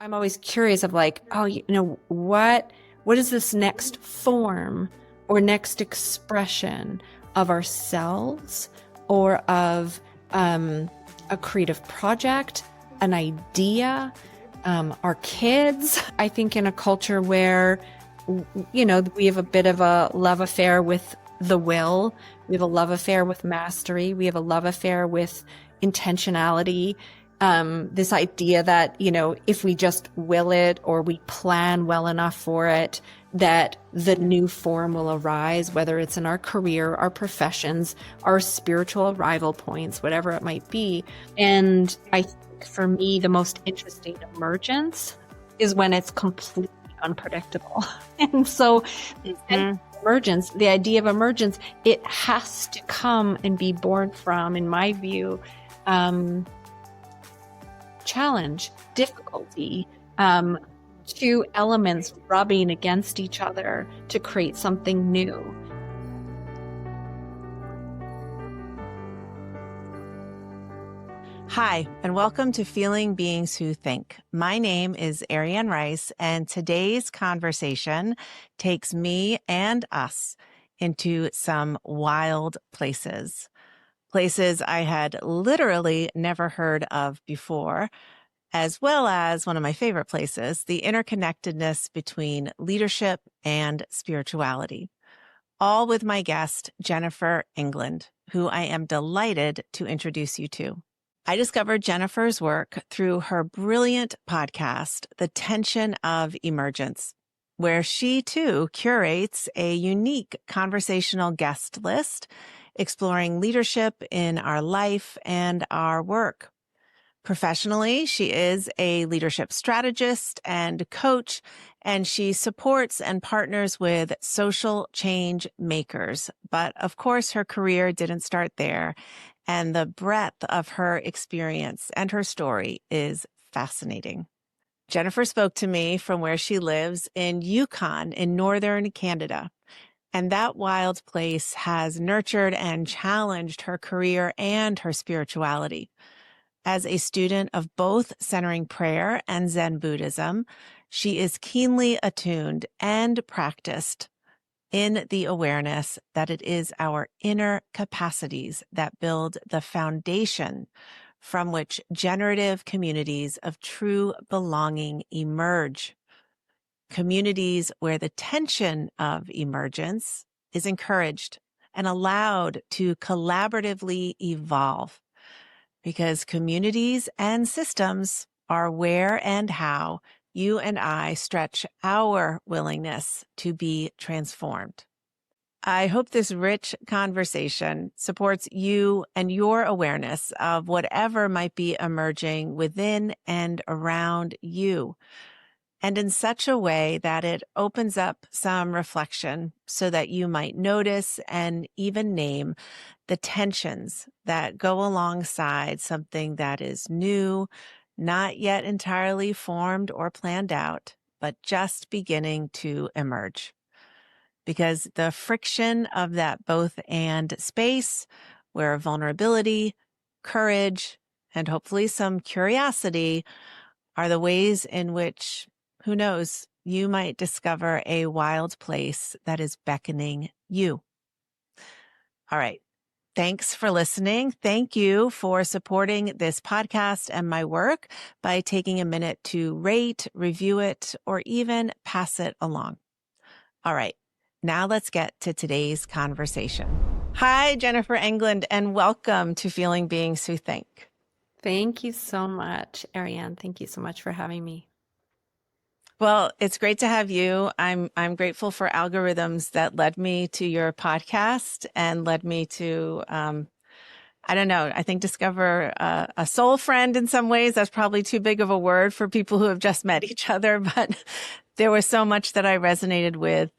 I'm always curious of like, oh, what is this next form or next expression of ourselves or of a creative project, an idea, our kids. I think in a culture where, we have a bit of a love affair with the will, we have a love affair with mastery, we have a love affair with intentionality. This idea that, if we just will it or we plan well enough for it, that the new form will arise, whether it's in our career, our professions, our spiritual arrival points, whatever it might be. And I think for me, the most interesting emergence is when it's completely unpredictable. And so emergence, the idea of emergence, it has to come and be born from, in my view, challenge, difficulty, two elements rubbing against each other to create something new. Hi, and welcome to Feeling Beings Who Think. My name is Ariane Rice, and today's conversation takes me and us into some wild places. Places I had literally never heard of before, as well as one of my favorite places, the interconnectedness between leadership and spirituality. All with my guest, Jennifer England, who I am delighted to introduce you to. I discovered Jennifer's work through her brilliant podcast, The Tension of Emergence, where she too curates a unique conversational guest list exploring leadership in our life and our work. Professionally, she is a leadership strategist and coach, and she supports and partners with social change makers. But of course, her career didn't start there, and the breadth of her experience and her story is fascinating. Jennifer spoke to me from where she lives in Yukon in northern Canada. And that wild place has nurtured and challenged her career and her spirituality. As a student of both centering prayer and Zen Buddhism, she is keenly attuned and practiced in the awareness that it is our inner capacities that build the foundation from which generative communities of true belonging emerge. Communities where the tension of emergence is encouraged and allowed to collaboratively evolve, because communities and systems are where and how you and I stretch our willingness to be transformed. I hope this rich conversation supports you and your awareness of whatever might be emerging within and around you, and in such a way that it opens up some reflection so that you might notice and even name the tensions that go alongside something that is new, not yet entirely formed or planned out, but just beginning to emerge. Because the friction of that both and space, where vulnerability, courage, and hopefully some curiosity are the ways in which, who knows, you might discover a wild place that is beckoning you. All right. Thanks for listening. Thank you for supporting this podcast and my work by taking a minute to rate, review it, or even pass it along. All right. Now let's get to today's conversation. Hi, Jennifer England, and welcome to Feeling Beings Who Think. Thank you so much, Ariane. Thank you so much for having me. Well, it's great to have you. I'm grateful for algorithms that led me to your podcast and led me to, I don't know, I think discover a soul friend in some ways. That's probably too big of a word for people who have just met each other, but there was so much that I resonated with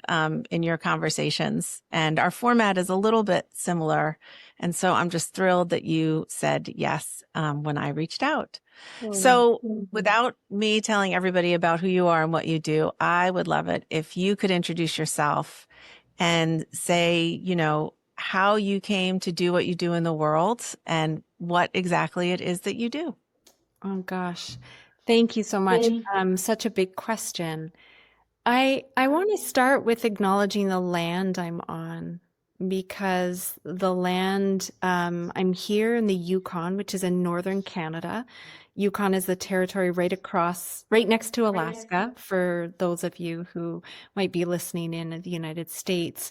in your conversations. And our format is a little bit similar. And so I'm just thrilled that you said yes when I reached out. So without me telling everybody about who you are and what you do, I would love it if you could introduce yourself and say, how you came to do what you do in the world and what exactly it is that you do. Oh gosh. Thank you so much. Such a big question. I want to start with acknowledging the land I'm on because the land I'm here in the Yukon, which is in northern Canada. Yukon is the territory right next to Alaska, for those of you who might be listening in the United States.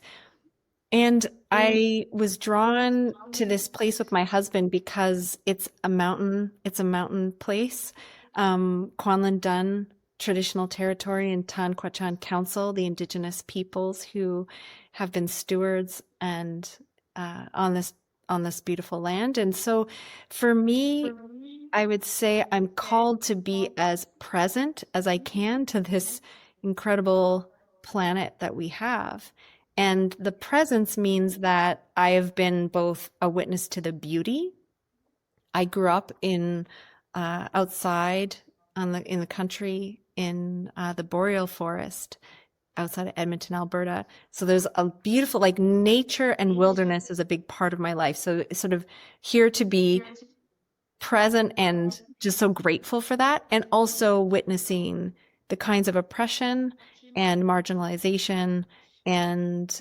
And I was drawn to this place with my husband because it's a mountain place. Kwanlin Dun traditional territory and Tan Kwachan Council, the indigenous peoples who have been stewards and on this beautiful land. And so for me, I would say I'm called to be as present as I can to this incredible planet that we have. And the presence means that I have been both a witness to the beauty. I grew up in outside in the country in the boreal forest outside of Edmonton, Alberta. So there's a beautiful, like, nature and wilderness is a big part of my life. So it's sort of here to be present and just so grateful for that. And also witnessing the kinds of oppression and marginalization and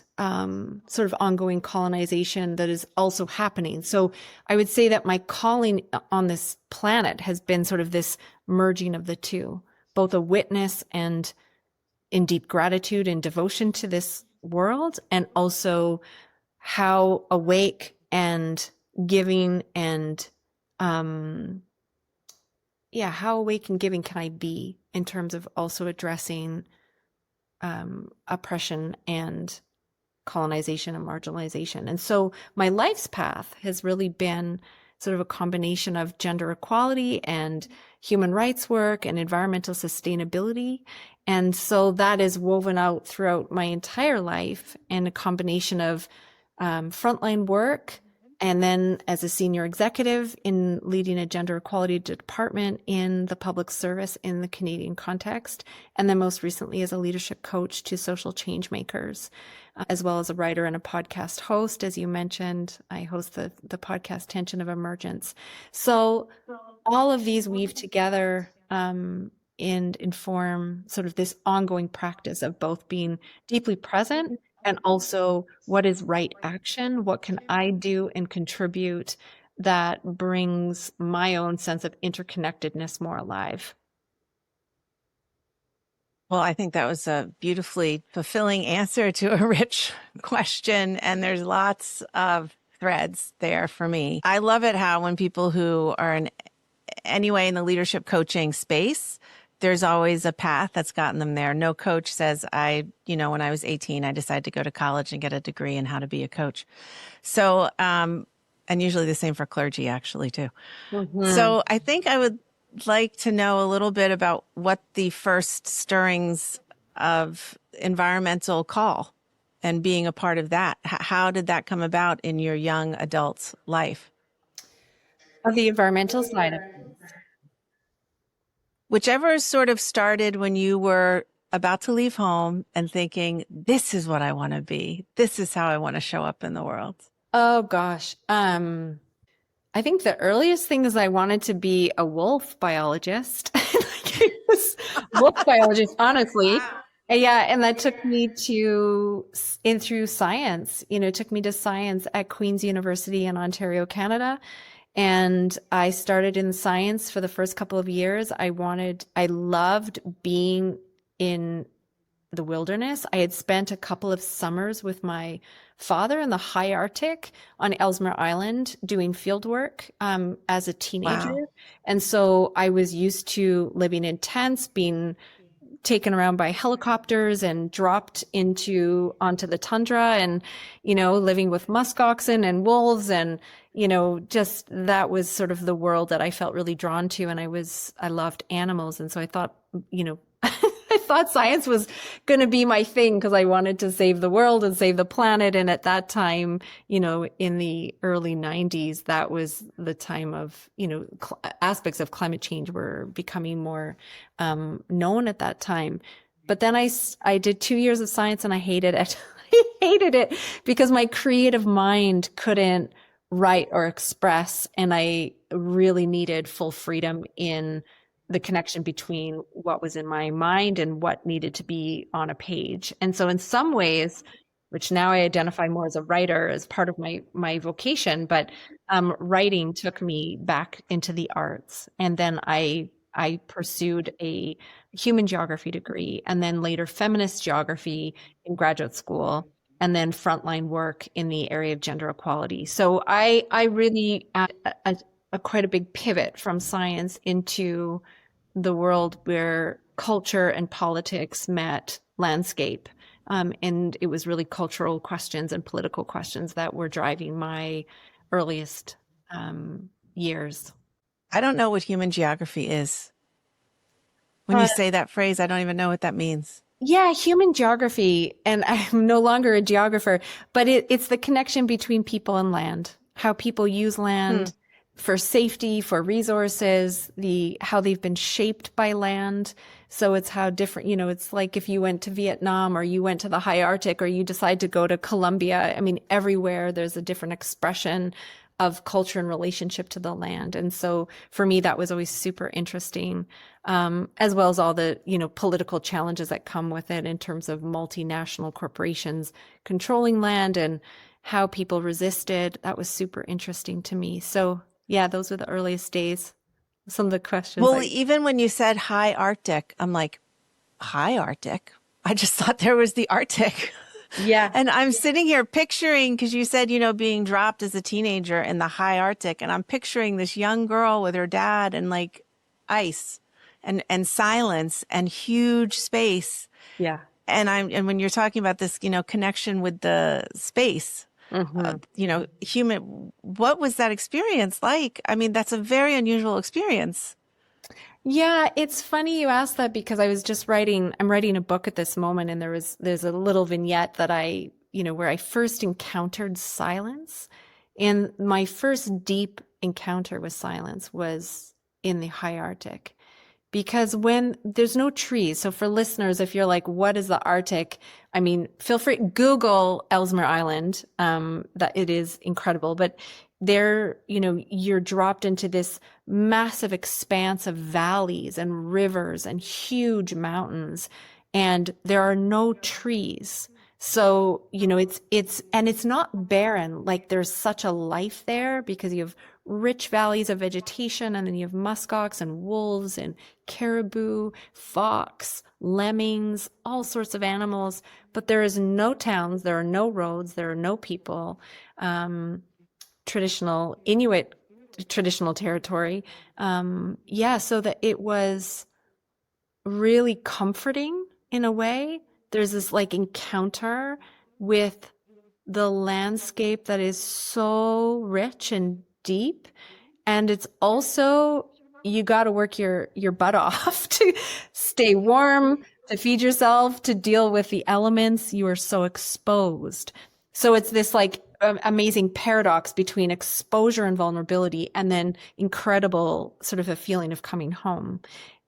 sort of ongoing colonization that is also happening. So I would say that my calling on this planet has been sort of this merging of the two, both a witness and in deep gratitude and devotion to this world, and also how awake and giving and how awake and giving can I be in terms of also addressing oppression and colonization and marginalization. And so my life's path has really been sort of a combination of gender equality and human rights work and environmental sustainability. And so that is woven out throughout my entire life in a combination of frontline work, and then as a senior executive in leading a gender equality department in the public service in the Canadian context, and then most recently as a leadership coach to social change makers, as well as a writer and a podcast host. As you mentioned, I host the podcast Tension of Emergence. So all of these weave together and inform sort of this ongoing practice of both being deeply present and also what is right action? What can I do and contribute that brings my own sense of interconnectedness more alive? Well, I think that was a beautifully fulfilling answer to a rich question. And there's lots of threads there for me. I love it how when people who are anyway in the leadership coaching space, there's always a path that's gotten them there. No coach says, when I was 18, I decided to go to college and get a degree in how to be a coach. So, and usually the same for clergy, actually, too. Mm-hmm. So I think I would like to know a little bit about what the first stirrings of environmental call and being a part of that. How did that come about in your young adult life? Of the environmental side of things. Whichever sort of started when you were about to leave home and thinking, this is what I want to be. This is how I want to show up in the world. Oh gosh. I think the earliest thing is I wanted to be a wolf biologist. Wolf biologist, honestly. Yeah, and that took me through science. It took me to science at Queen's University in Ontario, Canada. And I started in science for the first couple of years. I loved being in the wilderness. I had spent a couple of summers with my father in the high Arctic on Ellesmere Island doing field work as a teenager. Wow. And so I was used to living in tents, being taken around by helicopters and dropped onto the tundra, and living with musk oxen and wolves, and just that was sort of the world that I felt really drawn to. And I loved animals, and so I thought I thought science was going to be my thing because I wanted to save the world and save the planet. And at that time, in the early 90s, that was the time of, aspects of climate change were becoming more known at that time. But then I did 2 years of science and I hated it. I hated it because my creative mind couldn't write or express, and I really needed full freedom in the connection between what was in my mind and what needed to be on a page. And so in some ways, which now I identify more as a writer as part of my vocation, but writing took me back into the arts. And then I pursued a human geography degree and then later feminist geography in graduate school and then frontline work in the area of gender equality. So I really a quite a big pivot from science into the world where culture and politics met landscape. And it was really cultural questions and political questions that were driving my earliest years. I don't know what human geography is. When you Uh, say that phrase, I don't even know what that means. Yeah, human geography, and I'm no longer a geographer, but it's the connection between people and land, how people use Hmm. land for safety, for resources, how they've been shaped by land. So it's how different, it's like if you went to Vietnam or you went to the high Arctic or you decide to go to Colombia. I mean, everywhere there's a different expression of culture and relationship to the land. And so for me, that was always super interesting, as well as all the, political challenges that come with it in terms of multinational corporations controlling land and how people resisted. That was super interesting to me. So yeah, those were the earliest days. Some of the questions Well, like, even when you said high Arctic, I'm like, high Arctic? I just thought there was the Arctic. yeah, And I'm sitting here picturing, because you said, being dropped as a teenager in the high Arctic. And I'm picturing this young girl with her dad and like ice and silence and huge space. yeah. And when you're talking about this, connection with the space, Hmm. human, what was that experience like? I mean, that's a very unusual experience. Yeah, it's funny you asked that because I'm writing a book at this moment and there's a little vignette that where I first encountered silence. And my first deep encounter with silence was in the high Arctic. Because when there's no trees, so for listeners, if you're like, what is the Arctic? I mean, feel free, Google Ellesmere Island. That it is incredible, but there, you're dropped into this massive expanse of valleys and rivers and huge mountains, and there are no trees. So, it's not barren. Like there's such a life there because you have rich valleys of vegetation and then you have muskox and wolves and caribou, fox, lemmings, all sorts of animals, but there is no towns, there are no roads, there are no people. Traditional Inuit traditional territory. Yeah, so that it was really comforting in a way. There's this like encounter with the landscape that is so rich and deep. And it's also, you got to work your butt off to stay warm, to feed yourself, to deal with the elements. You are so exposed. So it's this like amazing paradox between exposure and vulnerability and then incredible sort of a feeling of coming home.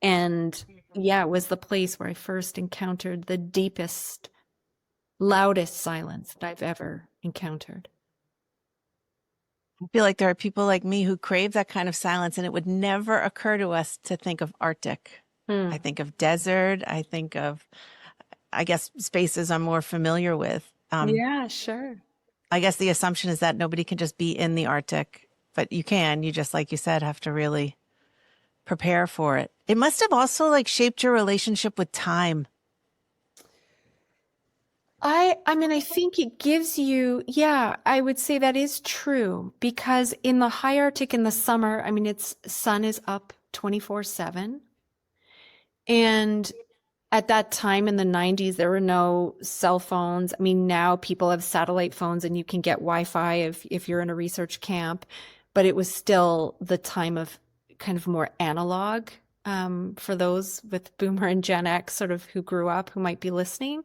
And yeah, it was the place where I first encountered the deepest, loudest silence that I've ever encountered. I feel like there are people like me who crave that kind of silence, and it would never occur to us to think of Arctic. I Hmm. think of desert. I guess, spaces I'm more familiar with. Yeah, sure. I guess the assumption is that nobody can just be in the Arctic, but you can. You just, like you said, have to really prepare for it. It must have also like shaped your relationship with time. I mean, I think it gives you, yeah, I would say that is true because in the high Arctic in the summer, I mean, it's sun is up 24/7. And at that time in the 90s, there were no cell phones. I mean, now people have satellite phones and you can get Wi-Fi if you're in a research camp, but it was still the time of kind of more analog, for those with Boomer and Gen X sort of who grew up who might be listening.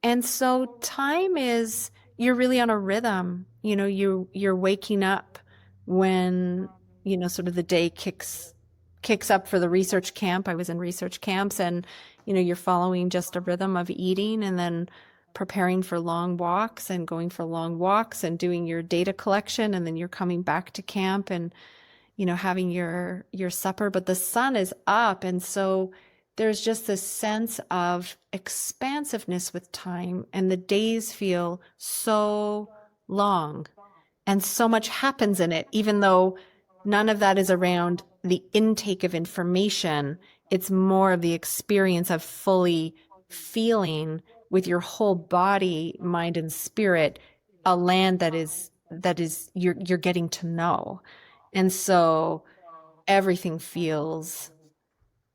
And so time is you're really on a rhythm. You're waking up when, sort of the day kicks up for the research camp. I was in research camps and, you're following just a rhythm of eating and then preparing for long walks and going for long walks and doing your data collection and then you're coming back to camp and having your supper, but the sun is up, and so there's just this sense of expansiveness with time, and the days feel so long, and so much happens in it, even though none of that is around the intake of information. It's more of the experience of fully feeling with your whole body, mind, and spirit a land that is you're getting to know. And so everything feels,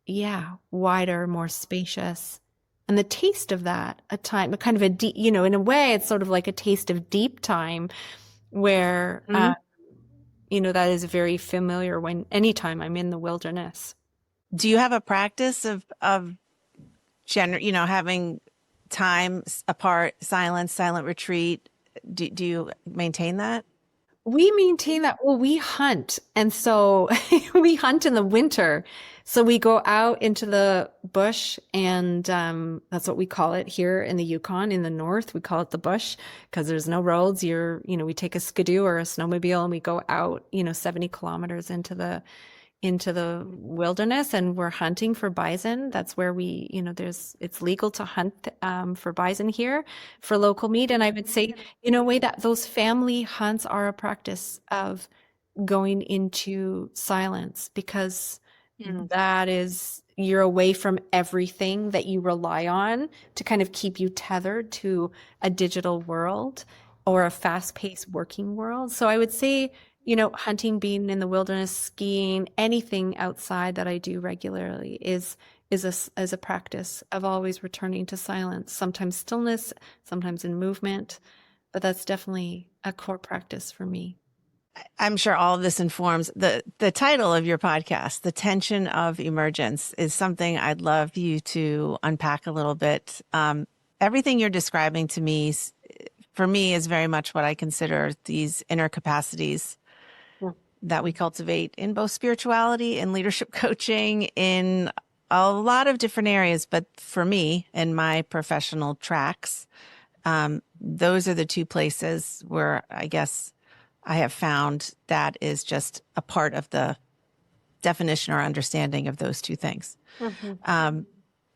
yeah, wider, more spacious. And the taste of that, a time, a kind of a deep, in a way, it's sort of like a taste of deep time where, Mhm. that is very familiar when anytime I'm in the wilderness. Do you have a practice of having time apart, silent retreat? Do you maintain that? We maintain that. Well, we hunt. And so we hunt in the winter. So we go out into the bush, and that's what we call it here in the Yukon in the north. We call it the bush because there's no roads. We take a skidoo or a snowmobile and we go out, 70 kilometers into the wilderness, and we're hunting for bison. That's where it's legal to hunt for bison here for local meat. And I would say, in a way, that those family hunts are a practice of going into silence, because Mm. that is, you're away from everything that you rely on to kind of keep you tethered to a digital world or a fast-paced working world. So I would say, hunting, being in the wilderness, skiing, anything outside that I do regularly is a practice of always returning to silence, sometimes stillness, sometimes in movement, but that's definitely a core practice for me. I'm sure all of this informs the title of your podcast. The Tension of Emergence is something I'd love you to unpack a little bit. Everything you're describing to me, for me, is very much what I consider these inner capacities that we cultivate in both spirituality and leadership coaching, in a lot of different areas. But for me, in my professional tracks, those are the two places where I guess I have found that is just a part of the definition or understanding of those two things.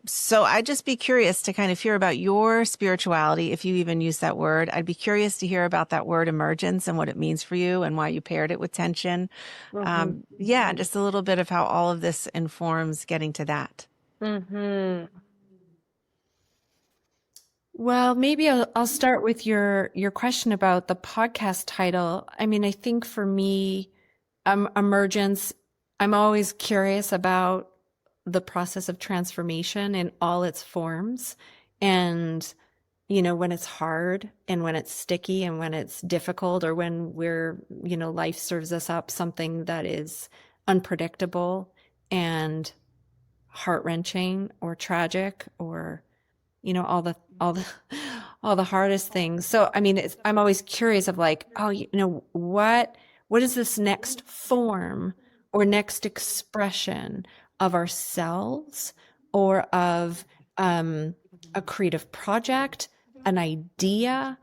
So I'd just be curious to kind of hear about your spirituality, if you even use that word. I'd be curious to hear about that word emergence and what it means for you and why you paired it with tension. Yeah, just a little bit of how all of this informs getting to that. Mm-hmm. Well, maybe I'll start with your question about the podcast title. I mean, I think for me, emergence, I'm always curious about the process of transformation in all its forms. And, when it's hard and when it's sticky and when it's difficult, or when life serves us up something that is unpredictable and heart-wrenching or tragic, or all the all the hardest things. So I mean, I'm always curious of like, oh, what is this next form or next expression of ourselves, or of a creative project, an idea,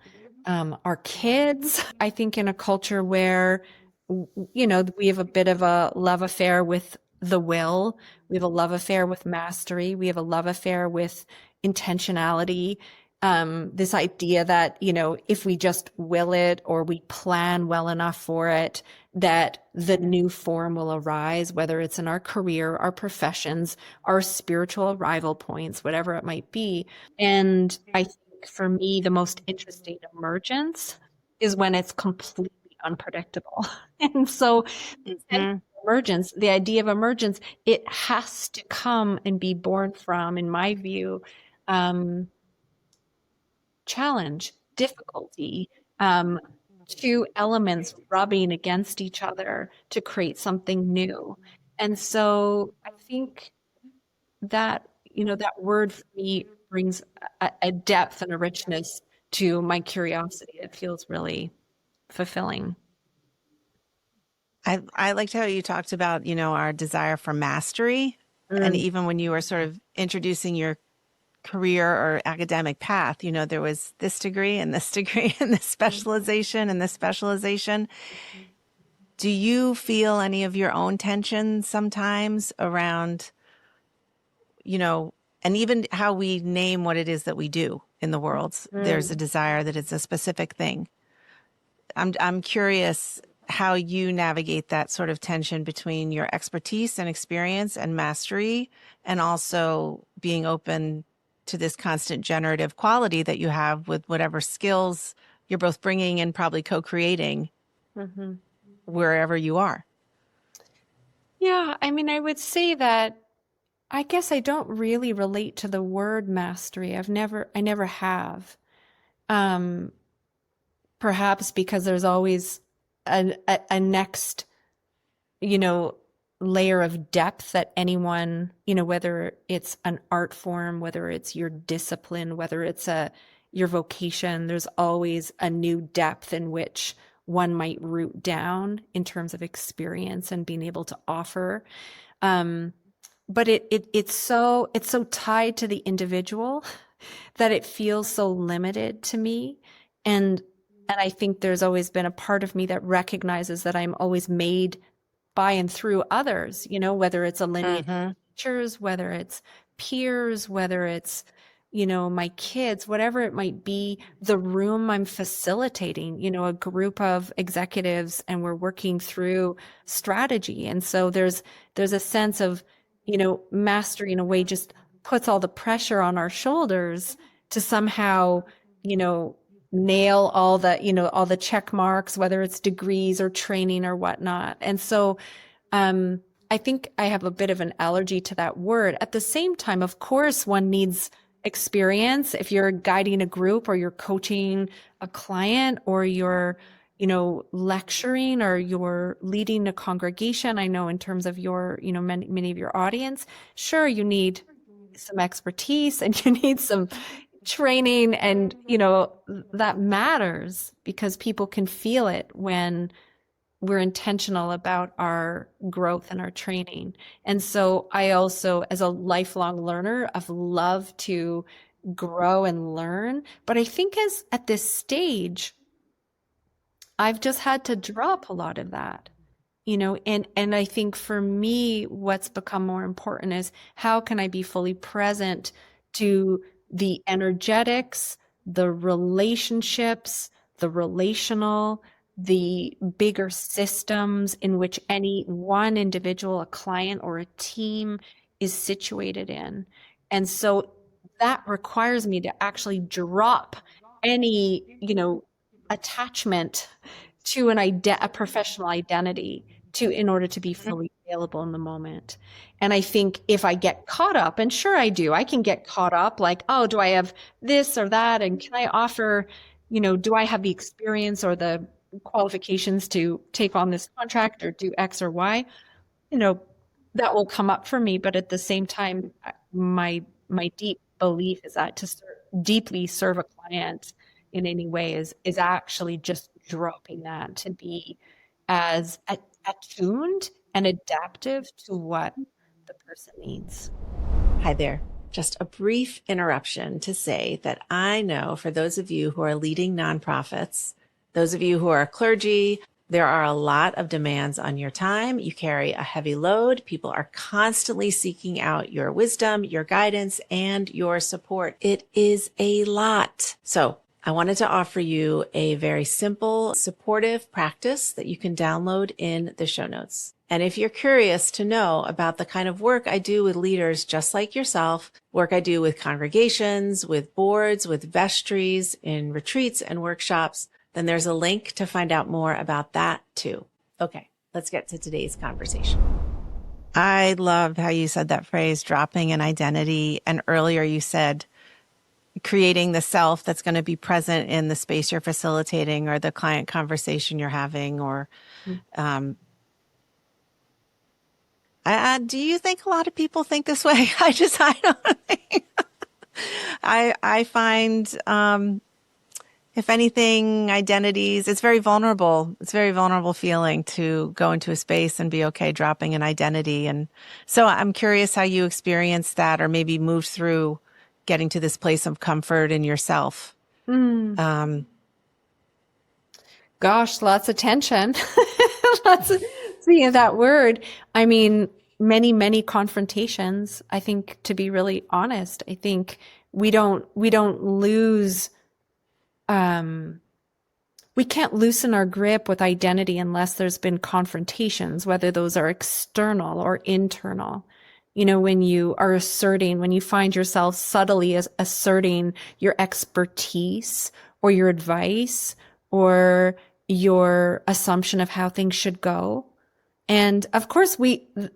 our kids. I think in a culture where we have a bit of a love affair with the will, we have a love affair with mastery, we have a love affair with intentionality. This idea that, if we just will it or we plan well enough for it, that the new form will arise, whether it's in our career, our professions, our spiritual arrival points, whatever it might be. And I think for me, the most interesting emergence is when it's completely unpredictable. And so Mhm. emergence, the idea of emergence, it has to come and be born from, in my view, um, challenge, difficulty, two elements rubbing against each other to create something new. And so I think that, that word for me brings a depth and a richness to my curiosity. It feels really fulfilling. I liked how you talked about, our desire for mastery. And Mm. even when you were sort of introducing your career or academic path, there was this degree and this degree and this specialization and this specialization. Do you feel any of your own tension sometimes around, you know, and even how we name what it is that we do in the world? There's a Mm. desire that it's a specific thing. I'm curious how you navigate that sort of tension between your expertise and experience and mastery, and also being open to this constant generative quality that you have with whatever skills you're both bringing and probably co-creating Hmm. wherever you are. Yeah, I mean, I would say that I guess I don't really relate to the word mastery. I never have. Um, Perhaps because there's always a next, you know, layer of depth that anyone, whether it's an art form, whether it's your discipline, whether it's your vocation, there's always a new depth in which one might root down in terms of experience and being able to offer. Um, but it's so tied to the individual that it feels so limited to me. And I think there's always been a part of me that recognizes that I'm always made by and through others, whether it's a lineage of Mm-hmm. teachers, whether it's peers, whether it's, my kids, whatever it might be, the room I'm facilitating, a group of executives and we're working through strategy. And so there's a sense of, mastery in a way just puts all the pressure on our shoulders to somehow, you know, nail all the check marks, whether it's degrees or training or whatnot. And so, um, I think I have a bit of an allergy to that word. At the same time, of course, one needs experience. If you're guiding a group or you're coaching a client or you're, lecturing or you're leading a congregation, I know in terms of your, many of your audience, sure, you need some expertise and you need some training and, that matters because people can feel it when we're intentional about our growth and our training. And so I also, as a lifelong learner, I've loved to grow and learn. But I think as at this stage, I've just had to drop a lot of that, and I think for me, what's become more important is how can I be fully present to the energetics, the relationships, the relational, the bigger systems in which any one individual, a client or a team is situated in. And so that requires me to actually drop any, attachment to a professional identity to in order to be fully available in the moment. And I think if I get caught up, and sure I do, I can get caught up like, oh, do I have this or that? And can I offer, do I have the experience or the qualifications to take on this contract or do X or Y? You know, that will come up for me. But at the same time, my deep belief is that deeply serve a client in any way is actually just dropping that to be as attuned and adaptive to what the person needs. Hi there. Just a brief interruption to say that I know for those of you who are leading nonprofits, those of you who are clergy, there are a lot of demands on your time. You carry a heavy load. People are constantly seeking out your wisdom, your guidance, and your support. It is a lot. So I wanted to offer you a very simple, supportive practice that you can download in the show notes. And if you're curious to know about the kind of work I do with leaders just like yourself, work I do with congregations, with boards, with vestries, in retreats and workshops, then there's a link to find out more about that too. Okay, let's get to today's conversation. I love how you said that phrase, dropping an identity. And earlier you said creating the self that's going to be present in the space you're facilitating or the client conversation you're having or do you think a lot of people think this way? I don't think. I find, if anything, identities, it's very vulnerable. It's a very vulnerable feeling to go into a space and be okay dropping an identity. And so I'm curious how you experienced that or maybe moved through getting to this place of comfort in yourself. Gosh, lots of tension. That's, speaking of that word, I mean, many confrontations. I think, to be really honest, I think we don't lose, um, we can't loosen our grip with identity unless there's been confrontations, whether those are external or internal. You know, when you are asserting, when you find yourself subtly asserting your expertise or your advice or your assumption of how things should go. And of course,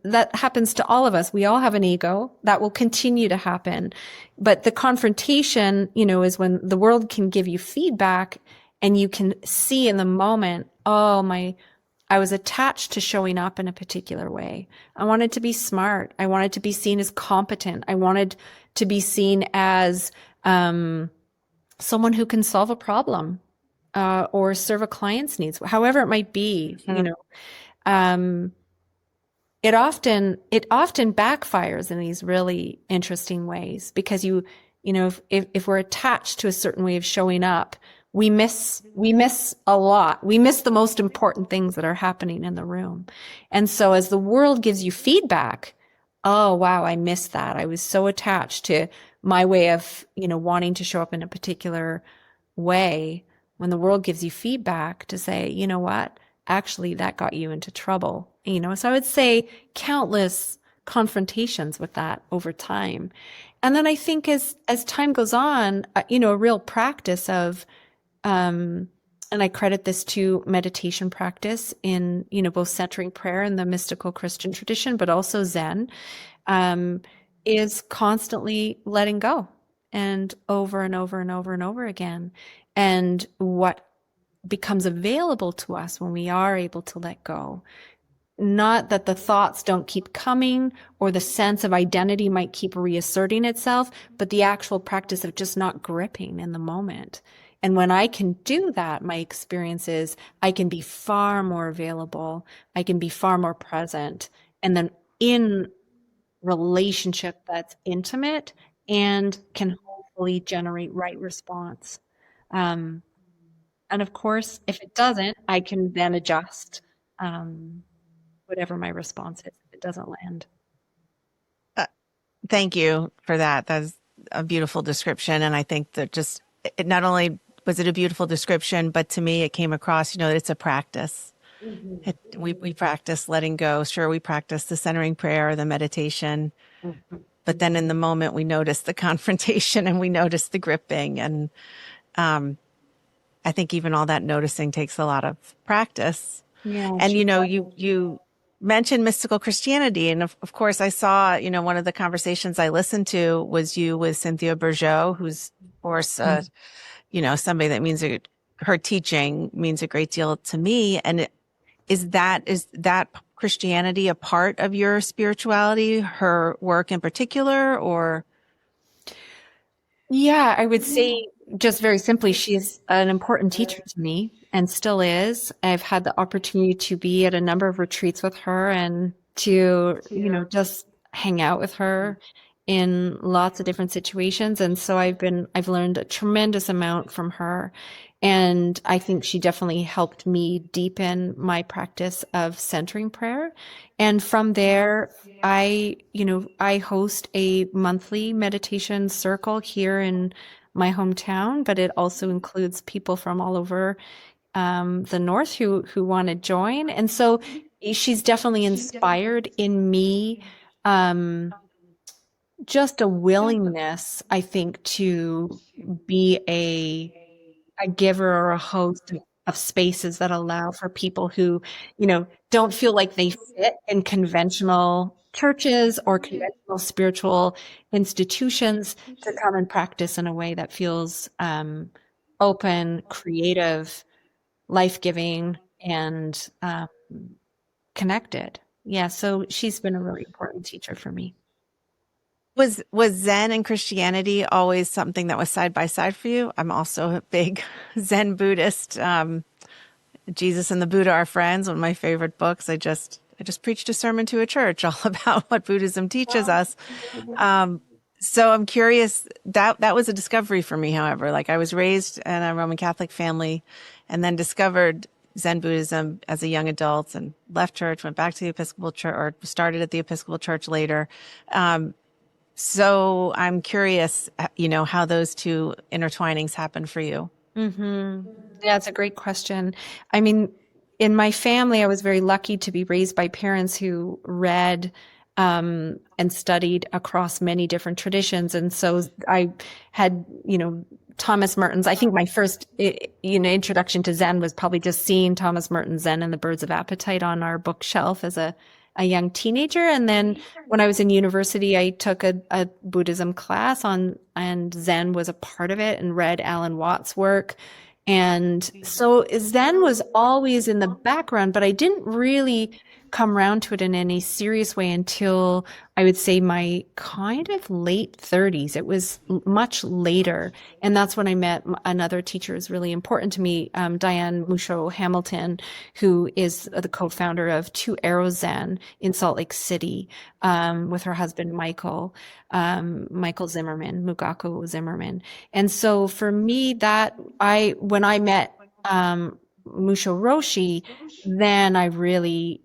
that happens to all of us. We all have an ego that will continue to happen. But the confrontation, is when the world can give you feedback and you can see in the moment, oh, I was attached to showing up in a particular way. I wanted to be smart. I wanted to be seen as competent. I wanted to be seen as, someone who can solve a problem, or serve a client's needs, however it might be, um, it often backfires in these really interesting ways because if we're attached to a certain way of showing up, we miss a lot. We miss the most important things that are happening in the room. And so as the world gives you feedback, oh wow, I missed that. I was so attached to my way of, wanting to show up in a particular way. When the world gives you feedback to say, you know what, actually that got you into trouble. So I would say countless confrontations with that over time. And then I think as time goes on, a real practice of, and I credit this to meditation practice in, both centering prayer and the mystical Christian tradition, but also Zen, is constantly letting go, and over and over and over and over again. And what becomes available to us when we are able to let go, not that the thoughts don't keep coming or the sense of identity might keep reasserting itself, but the actual practice of just not gripping in the moment. And when I can do that, my experience is I can be far more available. I can be far more present. And then in relationship that's intimate and can hopefully generate right response. Um, and of course, if it doesn't, I can then adjust, whatever my response is if it doesn't land. Thank you for that. That's a beautiful description. And I think that just it not only was it a beautiful description, but to me, it came across, that it's a practice. Mm-hmm. We practice letting go. Sure, we practice the centering prayer, the meditation, Mm-hmm. but then in the moment, we notice the confrontation and we notice the gripping. And I think even all that noticing takes a lot of practice. Yeah, And, sure. you mentioned mystical Christianity. And of course, I saw, one of the conversations I listened to was you with Cynthia Bourgeault, who's, of course, somebody that her teaching means a great deal to me. And is that Christianity a part of your spirituality, her work in particular, or? Yeah, I would say just very simply, she's an important teacher to me and still is. I've had the opportunity to be at a number of retreats with her and to, just hang out with her in lots of different situations. And so I've learned a tremendous amount from her. And I think she definitely helped me deepen my practice of centering prayer. And from there, I host a monthly meditation circle here in my hometown, but it also includes people from all over, the north who want to join. And so she's definitely inspired in me, um, just a willingness, I think, to be a giver or a host of spaces that allow for people who, don't feel like they fit in conventional churches or conventional spiritual institutions to come and practice in a way that feels, open, creative, life-giving, and, connected. Yeah, so she's been a really important teacher for me. Was Zen and Christianity always something that was side by side for you? I'm also a big Zen Buddhist. Jesus and the Buddha Are Friends, one of my favorite books. I just preached a sermon to a church all about what Buddhism teaches us. So I'm curious, that was a discovery for me, however. Like, I was raised in a Roman Catholic family and then discovered Zen Buddhism as a young adult and left church, went back to the Episcopal Church, or started at the Episcopal Church later. So I'm curious, how those two intertwinings happen for you. Mm-hmm. Yeah, it's a great question. I mean, in my family, I was very lucky to be raised by parents who read and studied across many different traditions. And so I had, Thomas Merton's, I think my first, introduction to Zen was probably just seeing Thomas Merton's Zen and the Birds of Appetite on our bookshelf as a young teenager. And then when I was in university, I took a Buddhism class and Zen was a part of it and read Alan Watts' work. And so Zen was always in the background, but I didn't really come around to it in any serious way until I would say my kind of late 30s. It was much later. And that's when I met another teacher who's really important to me, Diane Musho Hamilton, who is the co-founder of Two Arrows Zen in Salt Lake City, with her husband, Michael Zimmerman, Mugako Zimmerman. And so for me, when I met, Musho Roshi, then I really,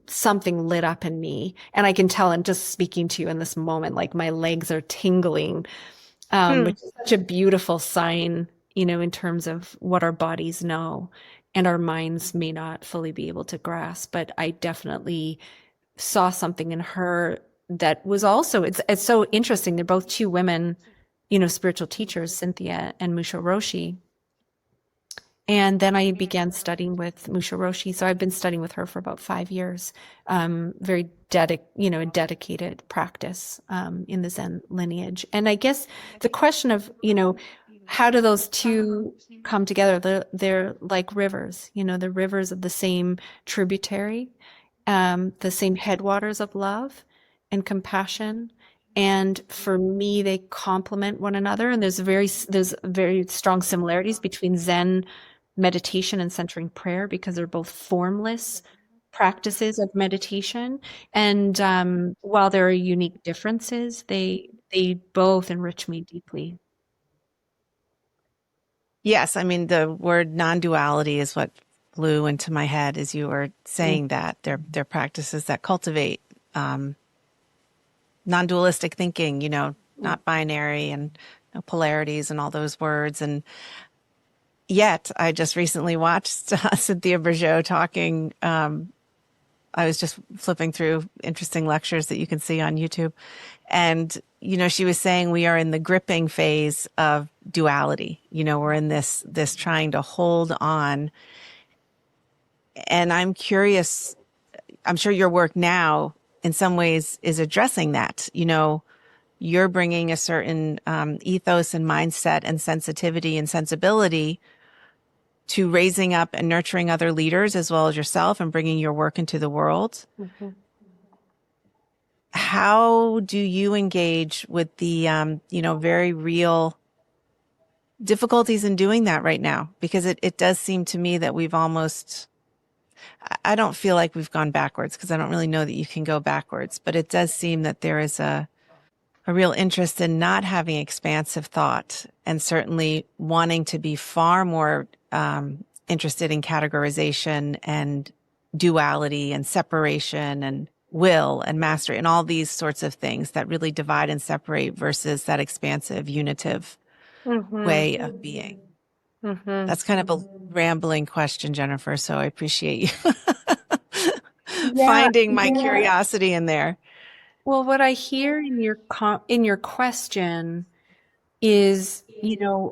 something lit up in me. And I can tell in just speaking to you in this moment, like my legs are tingling, which is such a beautiful sign, in terms of what our bodies know and our minds may not fully be able to grasp. But I definitely saw something in her that was also, it's so interesting. They're both two women, spiritual teachers, Cynthia and Musho Roshi. And then I began studying with Musho Roshi. So I've been studying with her for about 5 years. Very a dedicated practice in the Zen lineage. And I guess the question of, how do those two come together? They're like rivers, the rivers of the same tributary, the same headwaters of love and compassion. And for me, they complement one another. And there's very strong similarities between Zen meditation and centering prayer because they're both formless practices of meditation. And while there are unique differences, they both enrich me deeply. Yes, I mean the word non-duality is what flew into my head as you were saying that. They're practices that cultivate non-dualistic thinking, not binary and no polarities and all those words. And yet, I just recently watched Cynthia Bourgeault talking. I was just flipping through interesting lectures that you can see on YouTube. And, she was saying we are in the gripping phase of duality. We're in this trying to hold on. And I'm curious, I'm sure your work now in some ways is addressing that. You're bringing a certain ethos and mindset and sensitivity and sensibility to raising up and nurturing other leaders as well as yourself and bringing your work into the world. Mm-hmm. How do you engage with the, very real difficulties in doing that right now? Because it does seem to me that I don't feel like we've gone backwards because I don't really know that you can go backwards, but it does seem that there is a real interest in not having expansive thought and certainly wanting to be far more interested in categorization and duality and separation and will and mastery and all these sorts of things that really divide and separate versus that expansive, unitive way of being. Mm-hmm. That's kind of a rambling question, Jennifer, so I appreciate you Yeah. finding my curiosity in there. Well, what I hear in your question is,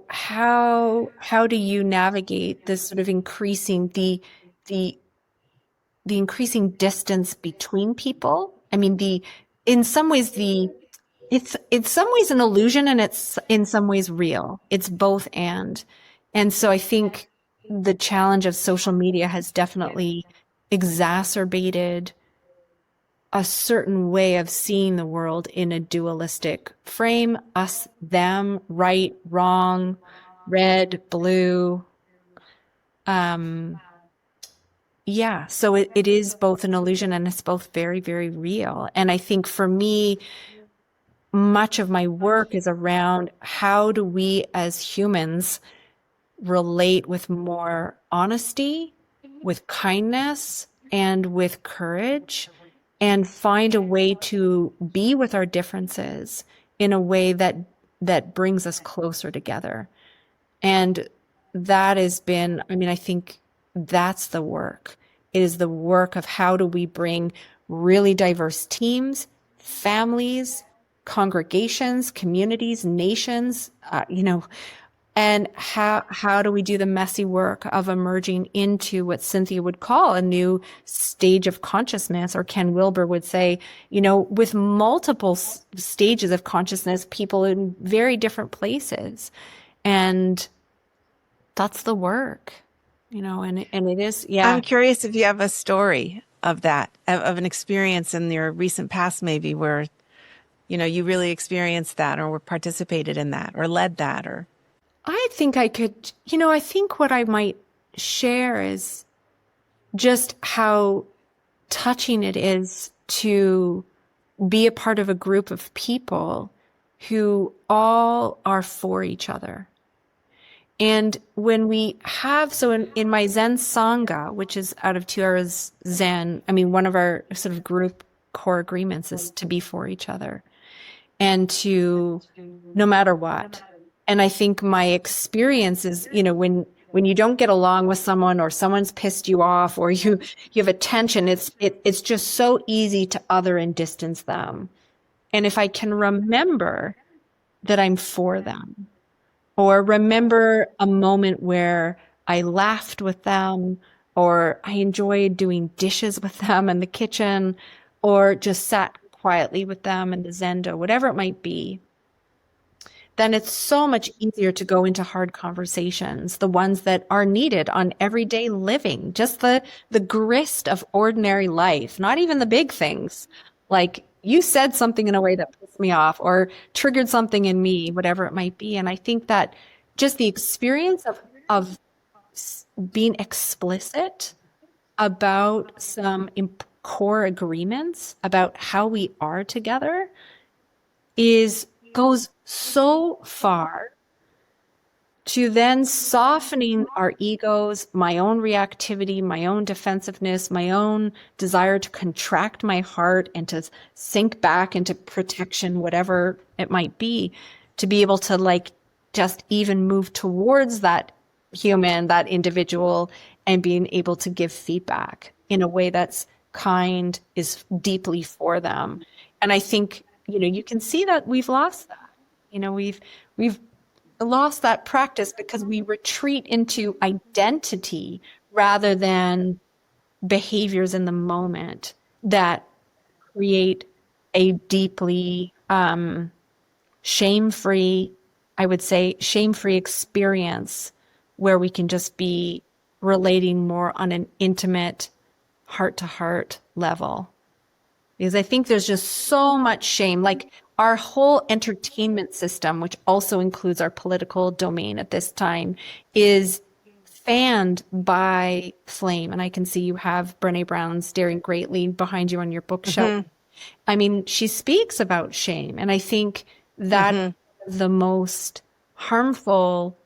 how do you navigate this sort of increasing the the increasing distance between people? I mean, in some ways it's in some ways an illusion and it's in some ways real. It's both and. And so I think the challenge of social media has definitely exacerbated a certain way of seeing the world in a dualistic frame, us, them, right, wrong, red, blue. Um, yeah, so it is both an illusion and it's both very, very real. And I think for me, much of my work is around how do we as humans relate with more honesty, with kindness, and with courage, and find a way to be with our differences in a way that brings us closer together. And that has been, I mean, I think that's the work. It is the work of how do we bring really diverse teams, families, congregations, communities, nations, and how do we do the messy work of emerging into what Cynthia would call a new stage of consciousness, or Ken Wilber would say, with multiple stages of consciousness, people in very different places. And that's the work, and it is, yeah. I'm curious if you have a story of that, of an experience in your recent past, maybe where, you really experienced that or participated in that or led that or. I think I could, I think what I might share is just how touching it is to be a part of a group of people who all are for each other. And when we have, so in my Zen Sangha, which is out of 2 Hours Zen, I mean, one of our sort of group core agreements is to be for each other and to, no matter what. And I think my experience is, when you don't get along with someone or someone's pissed you off or you have a tension, it's just so easy to other and distance them. And if I can remember that I'm for them, or remember a moment where I laughed with them, or I enjoyed doing dishes with them in the kitchen, or just sat quietly with them in the Zendo, whatever it might be, then it's so much easier to go into hard conversations, the ones that are needed on everyday living, just the grist of ordinary life, not even the big things. Like you said something in a way that pissed me off or triggered something in me, whatever it might be. And I think that just the experience of being explicit about some core agreements about how we are together goes so far to then softening our egos, my own reactivity, my own defensiveness, my own desire to contract my heart and to sink back into protection, whatever it might be, to be able to just even move towards that human, that individual, and being able to give feedback in a way that's kind, is deeply for them. And I think, you can see that we've lost that. We've lost that practice because we retreat into identity rather than behaviors in the moment that create a deeply shame-free, I would say, shame-free experience where we can just be relating more on an intimate heart-to-heart level. Because I think there's just so much shame. Like our whole entertainment system, which also includes our political domain at this time, is fanned by flame. And I can see you have Brene Brown's Daring Greatly behind you on your bookshelf. Mm-hmm. I mean, she speaks about shame. And I think that the most harmful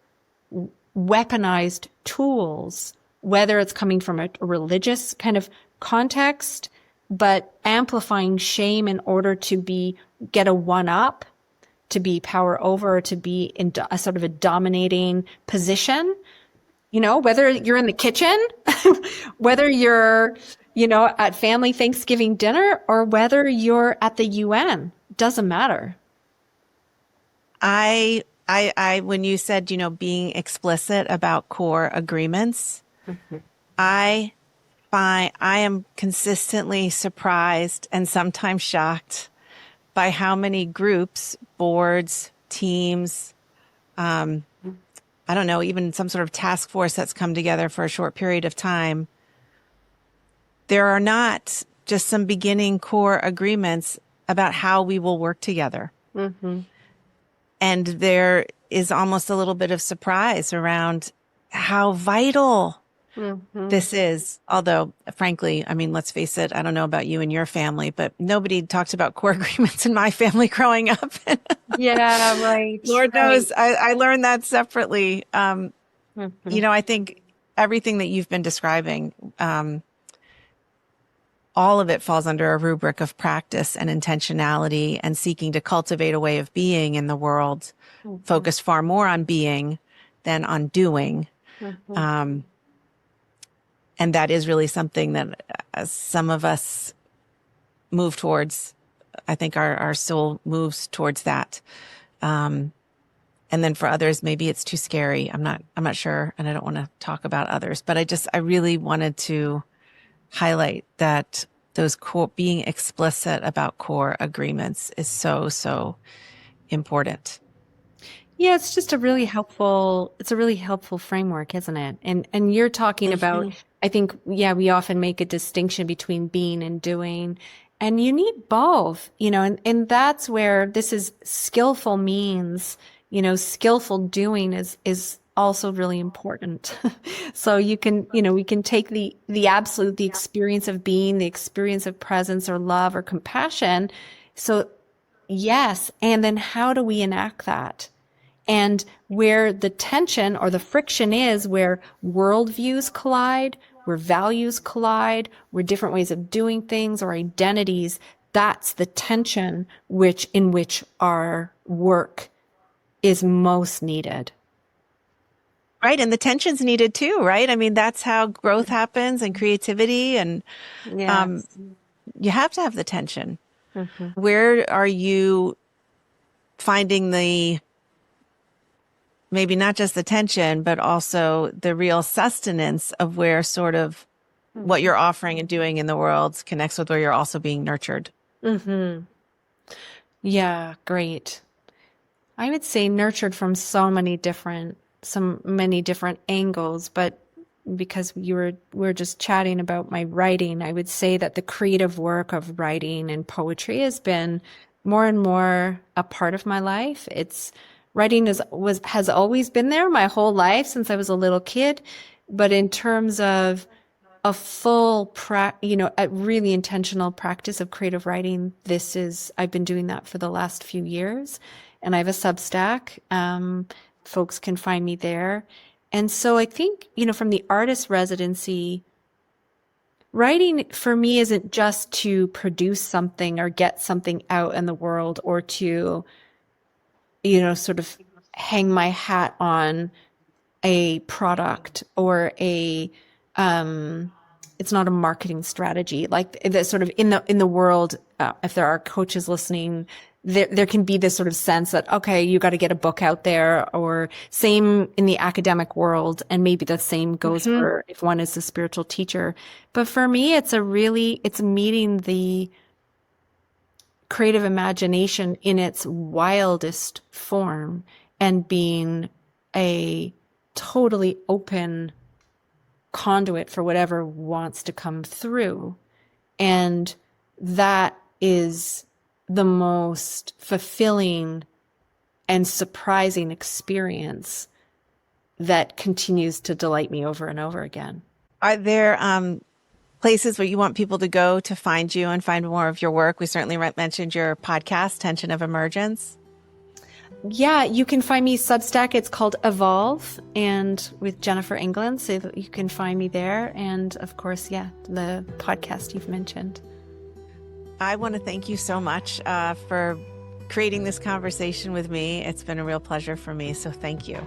weaponized tools, whether it's coming from a religious kind of context, but amplifying shame in order to get a one-up, to be power over, to be in a sort of a dominating position, whether you're in the kitchen, whether you're, at family Thanksgiving dinner, or whether you're at the UN, doesn't matter. I, when you said, being explicit about core agreements, I am consistently surprised and sometimes shocked by how many groups, boards, teams, I don't know, even some sort of task force that's come together for a short period of time. There are not just some beginning core agreements about how we will work together. Mm-hmm. And there is almost a little bit of surprise around how vital this is. Although, frankly, I mean, let's face it, I don't know about you and your family, but nobody talked about core agreements in my family growing up. Yeah, right. Lord knows, I learned that separately. Mhm. I think everything that you've been describing, all of it falls under a rubric of practice and intentionality and seeking to cultivate a way of being in the world, Mhm. focused far more on being than on doing. Mhm. Um, and that is really something that some of us move towards. I think our soul moves towards that. And then for others, maybe it's too scary. I'm not sure. And I don't want to talk about others, but I really wanted to highlight that those core, being explicit about core agreements is so, so important. Yeah, it's just it's a really helpful framework, isn't it? And you're talking about, Hmm. I think, yeah, we often make a distinction between being and doing, and you need both, and that's where this is skillful means, skillful doing is also really important. So we can take the experience of being, the experience of presence or love or compassion. So yes, and then how do we enact that? And where the tension or the friction is, where worldviews collide, where values collide, where different ways of doing things or identities, that's the tension in which our work is most needed. Right. And the tension's needed too, right? I mean, that's how growth happens and creativity. And um, Yes. you have to have the tension. Hmm. Where are you finding maybe not just the tension, but also the real sustenance of where sort of what you're offering and doing in the world connects with where you're also being nurtured? Hmm. Yeah, great. I would say nurtured from so many different angles, but because we're just chatting about my writing, I would say that the creative work of writing and poetry has been more and more a part of my life. It's writing has always been there my whole life since I was a little kid, but in terms of a a really intentional practice of creative writing. I've been doing that for the last few years, and I have a Substack. Folks can find me there. And so I think, from the artist residency, writing for me isn't just to produce something or get something out in the world or to, sort of hang my hat on a product or it's not a marketing strategy like the sort of in the world. If there are coaches listening, there can be this sort of sense that, okay, you got to get a book out there, or same in the academic world, and maybe the same goes Hmm. for if one is a spiritual teacher. But for me, it's meeting the creative imagination in its wildest form and being a totally open conduit for whatever wants to come through. And that is the most fulfilling and surprising experience that continues to delight me over and over again. Are there places where you want people to go to find you and find more of your work? We certainly mentioned your podcast, Tension of Emergence. Yeah, you can find me Substack. It's called Evolve, and with Jennifer England, so that you can find me there. And of course, yeah, the podcast you've mentioned. I want to thank you so much for creating this conversation with me. It's been a real pleasure for me. So thank you.